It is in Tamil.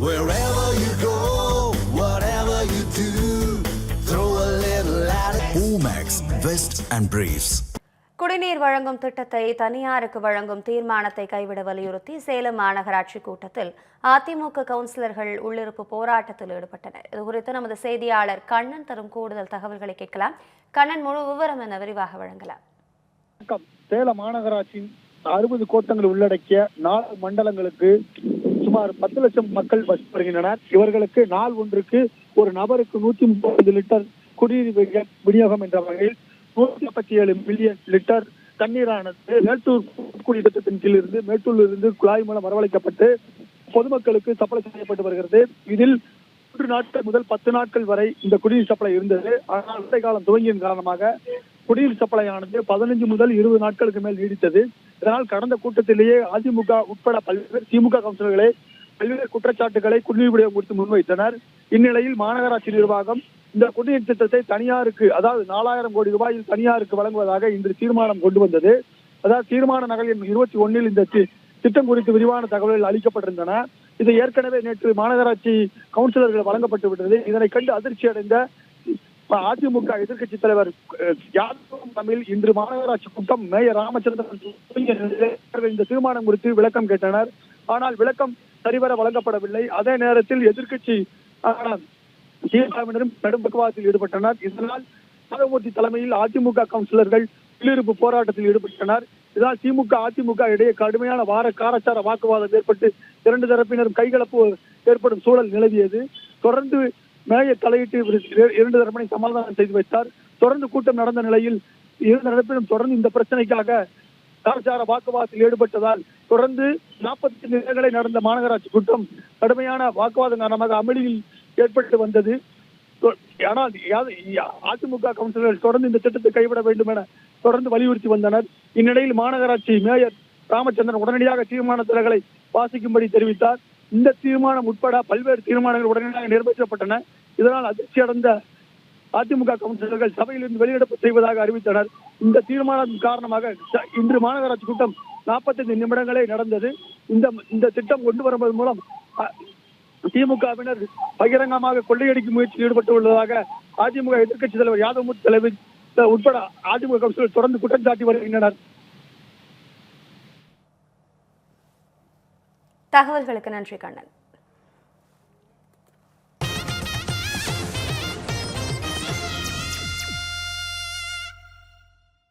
Wherever you go, whatever you do, throw a little at it. Omax, Vest and Briefs. குடிநீர் வழங்கும் திட்டத்தை தனியாருக்கு வழங்கும் தீர்மானத்தை கைவிட வலியுறுத்தி சேலம் மாநகராட்சி கூட்டத்தில் அதிமுக கவுன்சிலர்கள் உள்ளிருப்பு போராட்டத்தில் ஈடுபட்டனர். இதுகுறித்து நமது செய்தியாளர் கண்ணன் தரும் கூடுதல் தகவல்களை கேட்கலாம். கண்ணன், முழு விவரம் என விரிவாக வழங்கலாம். சேலம் மாநகராட்சியின் 60 கோட்டங்கள் உள்ளடக்கிய 4 மண்டலங்களுக்கு சுமார் 10 லட்சம் மக்கள் வசித்து வருகின்றனர். இவர்களுக்கு நாள் ஒன்றுக்கு ஒரு நபருக்கு 130 லிட்டர் குடிநீர் விநியோகம் என்ற வகையில் 157 மில்லியன் லிட்டர் தண்ணீரானது மேட்டூர் குடி திட்டத்தின் கீழ் இருந்து மேட்டூரிலிருந்து குழாய் மூலம் வரவழைக்கப்பட்டு பொதுமக்களுக்கு சப்ளை செய்யப்பட்டு வருகிறது. இதில் 3 நாட்கள் முதல் 10 நாட்கள் வரை இந்த குடிநீர் சப்ளை இருந்தது. ஆனால் மழை காலம் துவங்கியின் காரணமாக குடிநீர் சப்ளை ஆனது 15 முதல் 20 நாட்களுக்கு மேல் நீடித்தது. இதனால் கடந்த கூட்டத்திலேயே அதிமுக உட்பட பல்வேறு திமுக கவுன்சிலர்களை பல்வேறு குற்றச்சாட்டுகளை குடிநீர் விநியோகம் குறித்து முன்வைத்தனர். இந்நிலையில் மாநகராட்சி நிர்வாகம் இந்த குடிநீர் திட்டத்தை தனியாருக்கு, அதாவது 4000 கோடி ரூபாயில் தனியாருக்கு வழங்குவதாக இன்று தீர்மானம் கொண்டு வந்தது. அதாவது தீர்மான நகல் எண் 21 இந்த திட்டம் குறித்து விரிவான தகவல்கள் அளிக்கப்பட்டிருந்தன. இது ஏற்கனவே நேற்று மாநகராட்சி கவுன்சிலர்கள் வழங்கப்பட்டு விட்டது. இதனை கண்டு அதிர்ச்சி அடைந்த அதிமுக எதிர்க்கட்சி தலைவர் யாதவ் தமிழ் இன்று மாநகராட்சி கூட்டம் மேயர் ராமச்சந்திரன் இந்த தீர்மானம் குறித்து விளக்கம் கேட்டனர். ஆனால் விளக்கம் சரிவர வழங்கப்படவில்லை. அதே நேரத்தில் எதிர்க்கட்சி திமுகவினரும் கடும் பக்குவாதத்தில் ஈடுபட்டனர். இதனால் மாதவமூர்த்தி தலைமையில் அதிமுக கவுன்சிலர்கள் உள்ளிருப்பு போராட்டத்தில் ஈடுபட்டனர். இதனால் திமுக அதிமுக இடையே கடுமையான காரச்சார வாக்குவாதம் ஏற்பட்டு 2 தரப்பினரும் கைகலப்பு ஏற்படும் சூழல் நிலவியது. தொடர்ந்து மேயர் தலையிட்டு 2 தரப்பினை சமாதானம் செய்து வைத்தார். தொடர்ந்து கூட்டம் நடந்த நிலையில் 2 தரப்பிலும் தொடர்ந்து இந்த பிரச்சனைக்காக காரச்சார வாக்குவாதத்தில் ஈடுபட்டதால் தொடர்ந்து 45 நிமிடங்களை நடந்த மாநகராட்சி கூட்டம் கடுமையான வாக்குவாதம் காரணமாக அமளியில் ஏற்பட்டு வந்தது. ஆனால் அதிமுக கவுன்சிலர்கள் தொடர்ந்து இந்த திட்டத்தை கைவிட வேண்டும் என தொடர்ந்து வலியுறுத்தி வந்தனர். இந்நிலையில் மாநகராட்சி மேயர் ராமச்சந்திரன் உடனடியாக தீர்மானங்களை வாசிக்கும்படி தெரிவித்தார். இந்த தீர்மானம் உட்பட பல்வேறு தீர்மானங்கள் உடனடியாக நிறைவேற்றப்பட்டன. இதனால் அதிர்ச்சி அடைந்த அதிமுக கவுன்சிலர்கள் சபையிலிருந்து வெளியிடப்பு செய்வதாக அறிவித்தனர். இந்த தீர்மானம் காரணமாக இன்று மாநகராட்சி கூட்டம் 45 நிமிடங்களே நடந்தது. இந்த திட்டம் கொண்டு வருவதன் மூலம் திமுகவினர் பகிரங்கமாக கொள்ளையடிக்கும் முயற்சியில் ஈடுபட்டு உள்ளதாக அதிமுக எதிர்க்கட்சி தலைவர் யாதவ் தலைவர் உட்பட அதிமுக கவுன்சிலர் தொடர்ந்து குற்றம் சாட்டி வருகின்றனர். தகவல்களுக்கு நன்றி கண்ணன்.